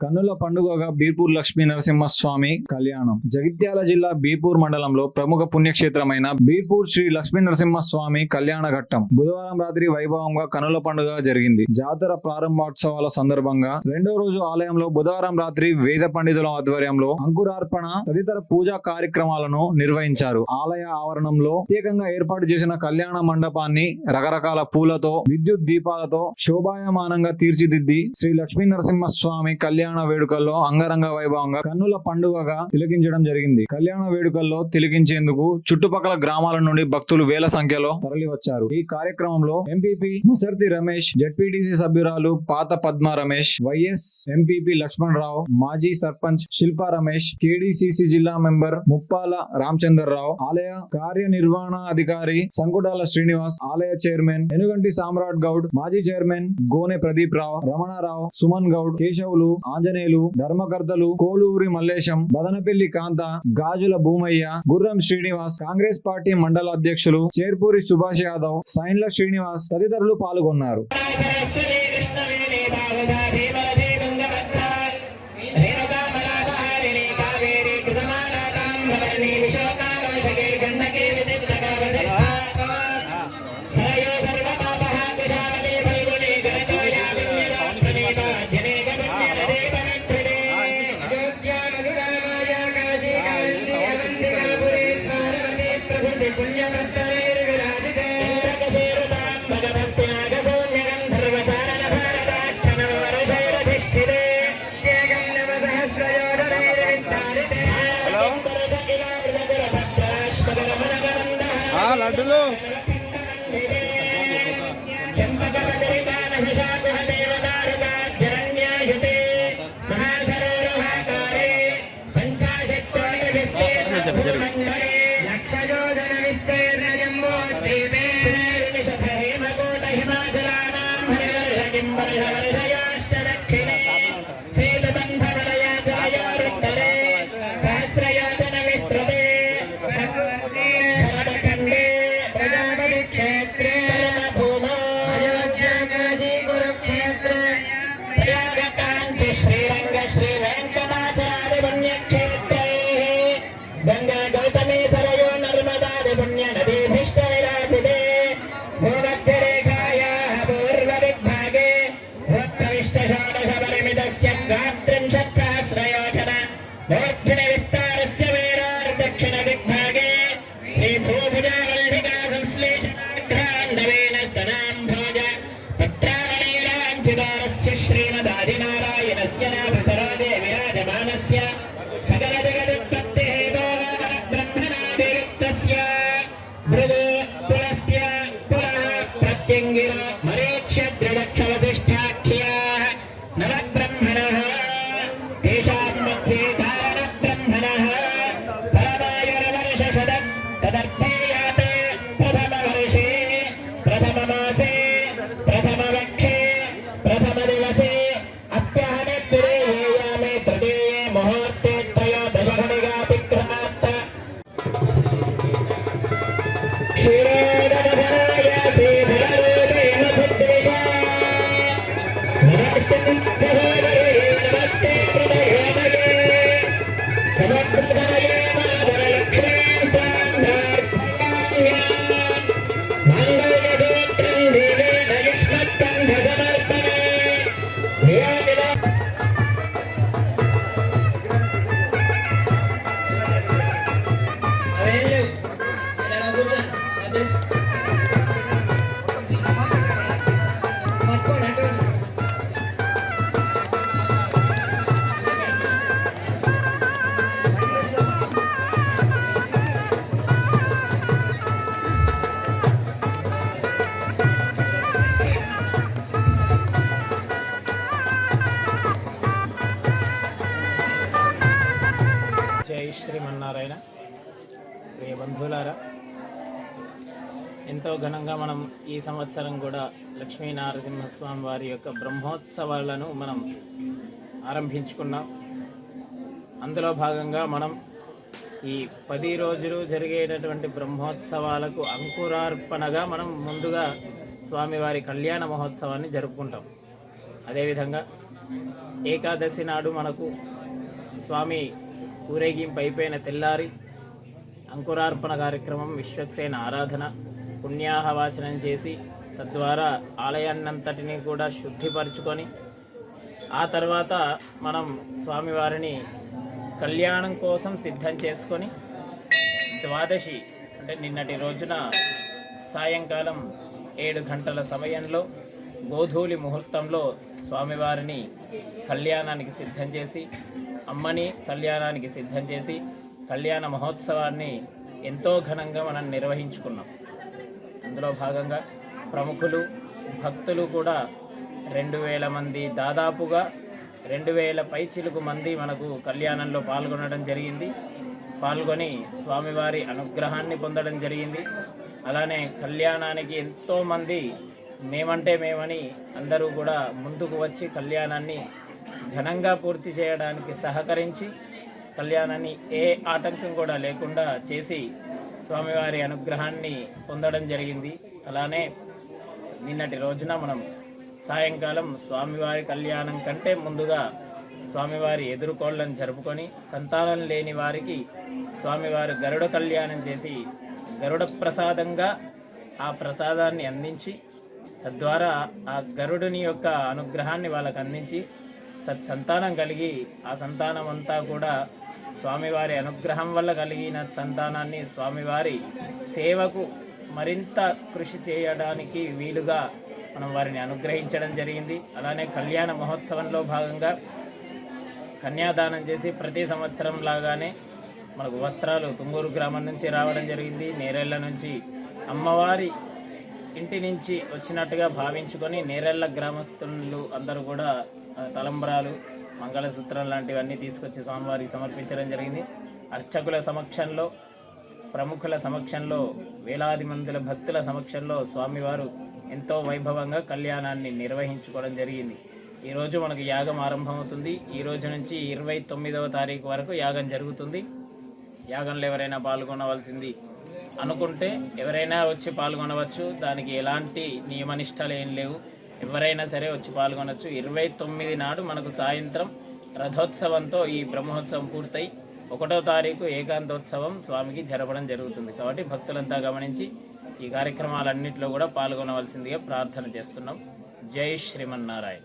కన్నుల పండుగగా బీర్పూర్ లక్ష్మీ నరసింహస్వామి కళ్యాణం. జగిత్యాల జిల్లా బీర్పూర్ మండలంలో ప్రముఖ పుణ్యక్షేత్రమైన బీర్పూర్ శ్రీ లక్ష్మీ నరసింహస్వామి కళ్యాణ ఘట్టం బుధవారం రాత్రి వైభవంగా కన్నుల పండుగ జరిగింది. జాతర ప్రారంభోత్సవాల సందర్భంగా రెండో రోజు ఆలయంలో బుధవారం రాత్రి వేద పండితుల ఆధ్వర్యంలో అంకురార్పణ తదితర పూజా కార్యక్రమాలను నిర్వహించారు. ఆలయ ఆవరణంలో ప్రత్యేకంగా ఏర్పాటు చేసిన కళ్యాణ మండపాన్ని రకరకాల పూలతో, విద్యుత్ దీపాలతో శోభాయమానంగా తీర్చిదిద్ది శ్రీ లక్ష్మీ నరసింహస్వామి కళ్యాణ వేడుకల్లో అంగరంగ వైభవంగా కన్నుల పండుగగా తిలకించడం జరిగింది. కళ్యాణ వేడుకల్లో తిలకించేందుకు చుట్టుపక్కల గ్రామాల నుండి భక్తులు వేల సంఖ్యలో తరలివచ్చారు. ఈ కార్యక్రమంలో ఎంపీపీ మసర్తి రమేష్, జెడ్పీటీసీ సభ్యురాలు పాత పద్మ రమేష్, వైఎస్ ఎంపీపీ లక్ష్మణ్ రావు, మాజీ సర్పంచ్ శిల్పా రమేష్, కేడీసీసీ జిల్లా మెంబర్ ముప్పాల రామచంద్రరావు, ఆలయ కార్యనిర్వహణాధికారి సంకుటాల శ్రీనివాస్, ఆలయ చైర్మన్ ఎనుగంటి సామ్రాట్ గౌడ్, మాజీ చైర్మన్ గోనె ప్రదీప్ రావు, రమణారావు, సుమన్ గౌడ్, కేశవులు, ఆంజనేయులు, ధర్మకర్తలు కోలూరి మల్లేశం, బదనపల్లి కాంత, గాజుల భూమయ్య, గుర్రం శ్రీనివాస్, కాంగ్రెస్ పార్టీ మండల అధ్యక్షులు చేర్పూరి సుభాష్ యాదవ్, సైన్ల శ్రీనివాస్ తదితరులు పాల్గొన్నారు. లడ్డులు శ్రీమన్నారాయణ. ప్రియ బంధువులారా, ఎంతో ఘనంగా మనం ఈ సంవత్సరం కూడా లక్ష్మీ నరసింహస్వామి వారి యొక్క బ్రహ్మోత్సవాలను మనం ఆరంభించుకున్నాం. అందులో భాగంగా మనం ఈ 10 రోజులు జరిగేటటువంటి బ్రహ్మోత్సవాలకు అంకురార్పణగా మనం ముందుగా స్వామివారి కళ్యాణ మహోత్సవాన్ని జరుపుకుంటాం. అదేవిధంగా ఏకాదశి నాడు మనకు స్వామి ఊరేగింపు అయిపోయిన తెల్లారి అంకురార్పణ కార్యక్రమం, విశ్వక్సేన ఆరాధన, పుణ్యాహవాచనం చేసి తద్వారా ఆలయాన్నంతటినీ కూడా శుద్ధిపరచుకొని ఆ తర్వాత మనం స్వామివారిని కళ్యాణం కోసం సిద్ధం చేసుకొని ద్వాదశి అంటే నిన్నటి రోజున సాయంకాలం 7 గంటల సమయంలో గోధూళి ముహూర్తంలో స్వామివారిని కళ్యాణానికి సిద్ధం చేసి అమ్మని కళ్యాణానికి సిద్ధం చేసి కళ్యాణ మహోత్సవాన్ని ఎంతో ఘనంగా మనం నిర్వహించుకున్నాం. అందులో భాగంగా ప్రముఖులు భక్తులు కూడా 2000 మంది, దాదాపుగా 2000 పైచిలుకు మంది మనకు కళ్యాణంలో పాల్గొనడం జరిగింది. పాల్గొని స్వామివారి అనుగ్రహాన్ని పొందడం జరిగింది. అలానే కళ్యాణానికి ఎంతోమంది మేమంటే మేమని అందరూ కూడా ముందుకు వచ్చి కళ్యాణాన్ని ఘనంగా పూర్తి చేయడానికి సహకరించి కళ్యాణాన్ని ఏ ఆటంకం కూడా లేకుండా చేసి స్వామివారి అనుగ్రహాన్ని పొందడం జరిగింది. అలానే నిన్నటి రోజున మనం సాయంకాలం స్వామివారి కళ్యాణం కంటే ముందుగా స్వామివారి ఎదుర్కోళ్ళను జరుపుకొని సంతానం లేని వారికి స్వామివారు గరుడ కళ్యాణం చేసి గరుడ ప్రసాదంగా ఆ ప్రసాదాన్ని అందించి తద్వారా ఆ గరుడుని యొక్క అనుగ్రహాన్ని వాళ్ళకు అందించి సత్సంతానం కలిగి ఆ సంతానం అంతా కూడా స్వామివారి అనుగ్రహం వల్ల కలిగిన సంతానాన్ని స్వామివారి సేవకు మరింత కృషి చేయడానికి వీలుగా మనం వారిని అనుగ్రహించడం జరిగింది. అలానే కళ్యాణ మహోత్సవంలో భాగంగా కన్యాదానం చేసి ప్రతి సంవత్సరం లాగానే మనకు వస్త్రాలు తుంగూరు గ్రామం నుంచి రావడం జరిగింది. నేరెళ్ళ నుంచి అమ్మవారి ఇంటి నుంచి వచ్చినట్టుగా భావించుకొని నేరెళ్ళ గ్రామస్తులు అందరూ కూడా తలంబ్రాలు, మంగళసూత్రం లాంటివన్నీ తీసుకొచ్చి స్వామివారికి సమర్పించడం జరిగింది. అర్చకుల సమక్షంలో, ప్రముఖుల సమక్షంలో, వేలాది మందుల భక్తుల సమక్షంలో స్వామివారు ఎంతో వైభవంగా కళ్యాణాన్ని నిర్వహించుకోవడం జరిగింది. ఈరోజు మనకు యాగం ఆరంభమవుతుంది. ఈ రోజు నుంచి 29వ తారీఖు వరకు యాగం జరుగుతుంది. యాగంలో ఎవరైనా పాల్గొనవలసింది అనుకుంటే ఎవరైనా వచ్చి పాల్గొనవచ్చు. దానికి ఎలాంటి నియమనిష్టలు ఏం లేవు. ఎవరైనా సరే వచ్చి పాల్గొనవచ్చు. 29 నాడు మనకు సాయంత్రం రథోత్సవంతో ఈ బ్రహ్మోత్సవం పూర్తయి 1వ తారీఖు ఏకాంతోత్సవం స్వామికి జరపడం జరుగుతుంది. కాబట్టి భక్తులంతా గమనించి ఈ కార్యక్రమాలన్నింటిలో కూడా పాల్గొనవలసిందిగా ప్రార్థన చేస్తున్నాం. జై శ్రీమన్నారాయణ.